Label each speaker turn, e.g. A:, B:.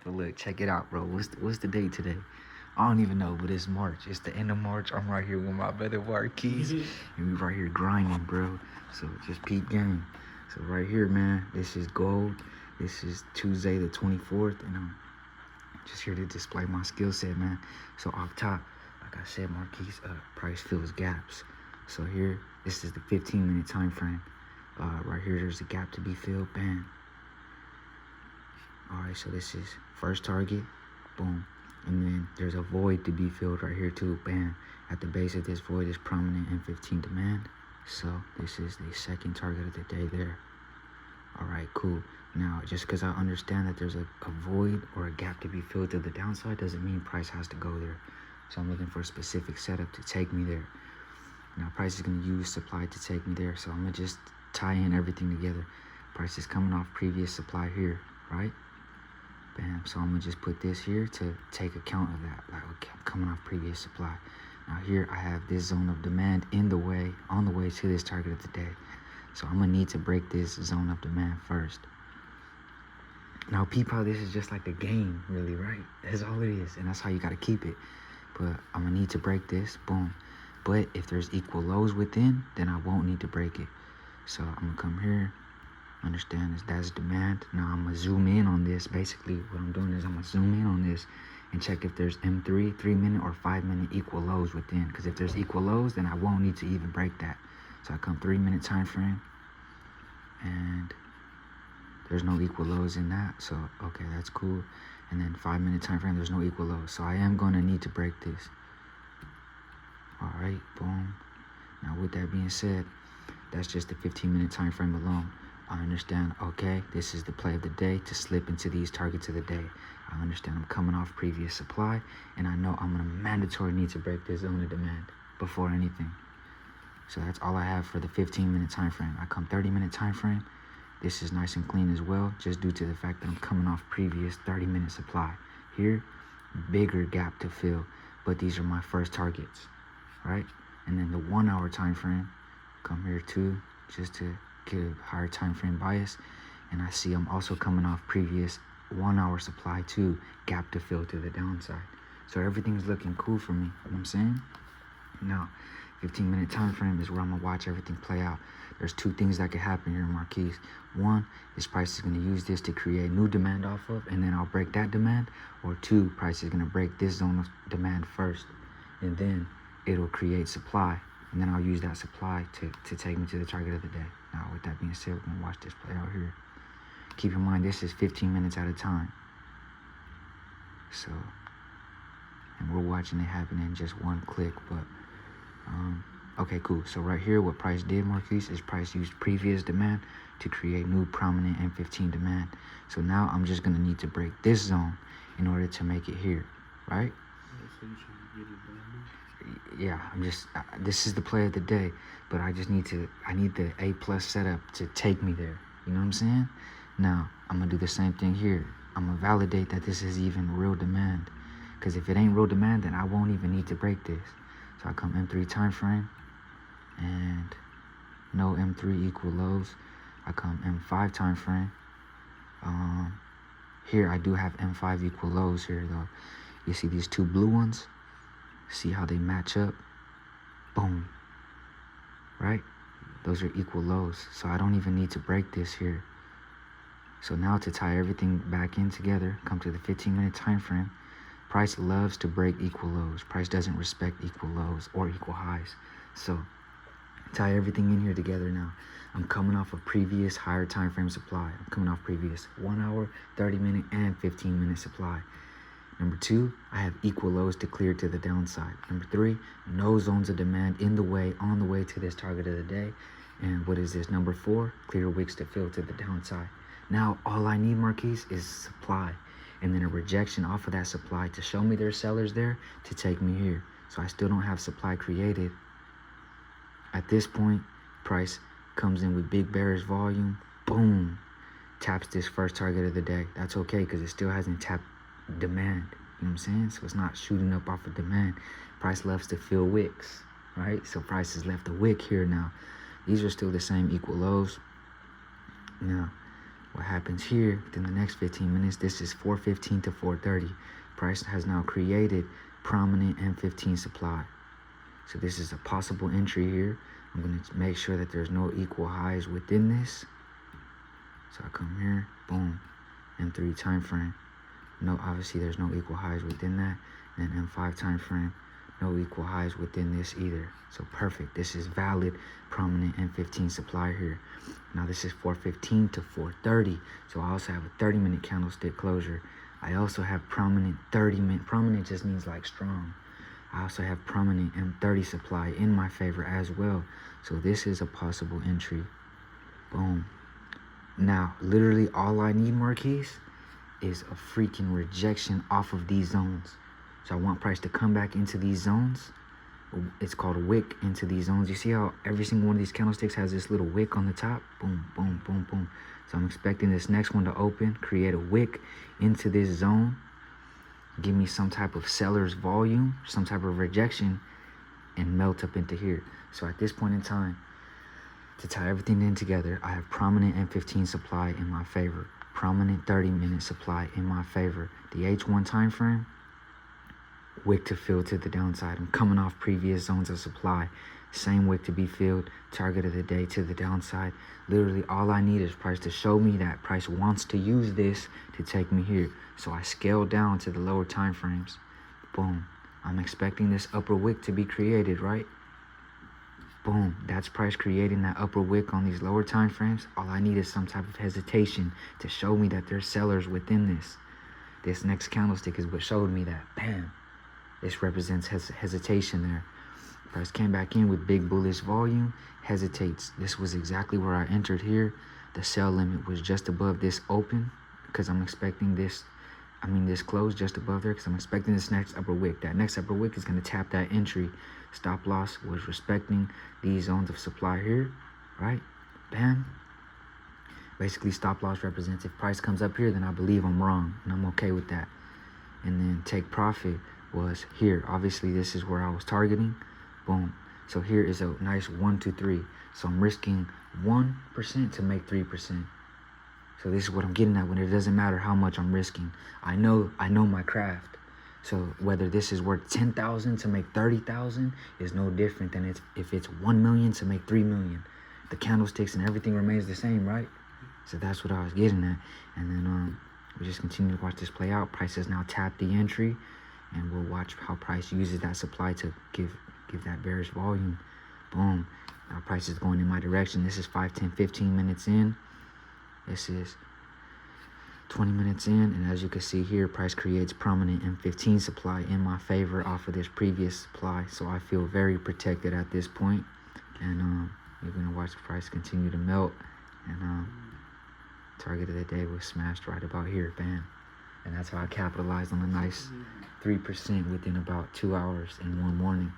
A: But look, check it out, bro. What's the date today? I don't even know, but it's March. It's the end of March. I'm right here with my brother Marquise, and we right here grinding, bro. So just peep game. So right here, man, this is gold. This is Tuesday the 24th, and I'm just here to display my skill set, man. So off top, like I said, Marquise, price fills gaps. So here, this is the 15-minute time frame. Right here, there's a gap to be filled. Bam. All right, so this is first target, boom. And then there's a void to be filled right here too, bam. At the base of this void is prominent M15 demand. So this is the second target of the day there. All right, cool. Now, just because I understand that there's a void or a gap to be filled to the downside doesn't mean price has to go there. So I'm looking for a specific setup to take me there. Now, price is going to use supply to take me there. So I'm going to just tie in everything together. Price is coming off previous supply here, right? Bam. So I'm gonna just put this here to take account of that. Like, okay, I'm coming off previous supply. Now here I have this zone of demand on the way to this target of the day. So I'm gonna need to break this zone of demand first. Now peep how this is just like a game, really, right? That's all it is, and that's how you gotta keep it. But I'm gonna need to break this, boom. But if there's equal lows within, then I won't need to break it. So I'm gonna come here. Understand is that's demand. Now I'm gonna zoom in on this. Basically what I'm doing is I'm gonna zoom in on this and check if there's M3 3-minute or 5-minute equal lows within, because if there's equal lows, then I won't need to even break that. So I come 3-minute time frame and there's no equal lows in that, so okay, that's cool. And then 5-minute time frame, there's no equal lows, so I am gonna need to break this. All right, boom. Now with that being said, that's just the 15-minute time frame alone. I understand, okay, this is the play of the day to slip into these targets of the day. I understand I'm coming off previous supply, and I know I'm gonna mandatory need to break this zone of demand before anything. So that's all I have for the 15-minute time frame. I come 30-minute time frame. This is nice and clean as well, just due to the fact that I'm coming off previous 30-minute supply. Here, bigger gap to fill, but these are my first targets, right? And then the 1-hour time frame, come here too, just to get a higher time frame bias, and I see I'm also coming off previous 1-hour supply too, gap to fill to the downside. So everything's looking cool for me, you know what I'm saying? Now 15-minute time frame is where I'm gonna watch everything play out. There's two things that could happen here, Marquise. One is price is gonna use this to create new demand off of, and then I'll break that demand. Or two, price is gonna break this zone of demand first, and then it'll create supply, and then I'll use that supply to take me to the target of the day. Now, with that being said, we're gonna watch this play out here. Keep in mind, this is 15 minutes at a time. So, and we're watching it happen in just one click, but, okay, cool. So right here, what price did, Marquise, is price used previous demand to create new prominent M15 demand. So now I'm just gonna need to break this zone in order to make it here, right? Yeah, I'm just, this is the play of the day, but I need the A+ setup to take me there. You know what I'm saying? Now, I'm gonna do the same thing here. I'm gonna validate that this is even real demand. Because if it ain't real demand, then I won't even need to break this. So I come M3 time frame, and no M3 equal lows. I come M5 time frame. Here I do have M5 equal lows here though. You see these two blue ones? See how they match up? Boom. Right? Those are equal lows. So I don't even need to break this here. So now to tie everything back in together, come to the 15-minute time frame. Price loves to break equal lows. Price doesn't respect equal lows or equal highs. So tie everything in here together now. I'm coming off of previous higher time frame supply. I'm coming off previous 1 hour, 30-minute, and 15-minute supply. Number two, I have equal lows to clear to the downside. Number three, no zones of demand in the way, on the way to this target of the day. And what is this? Number four, clear wicks to fill to the downside. Now, all I need, Marquise, is supply. And then a rejection off of that supply to show me there's sellers there to take me here. So I still don't have supply created. At this point, price comes in with big bearish volume. Boom. Taps this first target of the day. That's okay because it still hasn't tapped demand. You know what I'm saying? So it's not shooting up off of demand. Price loves to fill wicks, right? So price has left a wick here now. These are still the same equal lows. Now, What happens here within the next 15 minutes, this is 4:15 to 4:30. Price has now created prominent M15 supply. So this is a possible entry here. I'm going to make sure that there's no equal highs within this. So I come here, boom, M3 time frame. No, obviously there's no equal highs within that. And then M5 time frame, no equal highs within this either. So perfect. This is valid prominent M15 supply here. Now this is 4:15 to 4:30. So I also have a 30-minute candlestick closure. I also have prominent 30-minute. Prominent just means like strong. I also have prominent M30 supply in my favor as well. So this is a possible entry. Boom. Now, literally all I need, Marquise, is a freaking rejection off of these zones. So I want price to come back into these zones. It's called a wick into these zones. You see how every single one of these candlesticks has this little wick on the top? Boom, boom, boom, boom. So I'm expecting this next one to open, create a wick into this zone, give me some type of seller's volume, some type of rejection, and melt up into here. So at this point in time, to tie everything in together, I have prominent M15 supply in my favor, prominent 30-minute supply in my favor. The H1 time frame, wick to fill to the downside. I'm coming off previous zones of supply. Same wick to be filled, target of the day to the downside. Literally all I need is price to show me that price wants to use this to take me here. So I scale down to the lower time frames. Boom. I'm expecting this upper wick to be created, right? Boom. That's price creating that upper wick on these lower time frames. All I need is some type of hesitation to show me that there's sellers within this. This next candlestick is what showed me that. Bam. This represents hesitation there. Price came back in with big bullish volume, hesitates. This was exactly where I entered here. The sell limit was just above this open because I'm expecting this close just above there because I'm expecting this next upper wick. That next upper wick is going to tap that entry. Stop loss was respecting these zones of supply here, right? Bam. Basically, stop loss represents if price comes up here, then I believe I'm wrong, and I'm okay with that. And then take profit was here. Obviously, this is where I was targeting. Boom. So here is a nice 1, 2, 3. So I'm risking 1% to make 3%. So this is what I'm getting at when it doesn't matter how much I'm risking. I know my craft. So whether this is worth 10,000 to make 30,000 is no different than if it's 1 million to make 3 million. The candlesticks and everything remains the same, right? So that's what I was getting at. And then we just continue to watch this play out. Price has now tapped the entry, and we'll watch how price uses that supply to give that bearish volume. Boom. Now price is going in my direction. This is 5, 10, 15 minutes in. This is 20 minutes in, and as you can see here, price creates prominent M15 supply in my favor off of this previous supply. So I feel very protected at this point, and you're gonna watch the price continue to melt, and target of the day was smashed right about here. Bam. And that's how I capitalized on a nice 3% within about 2 hours in one morning.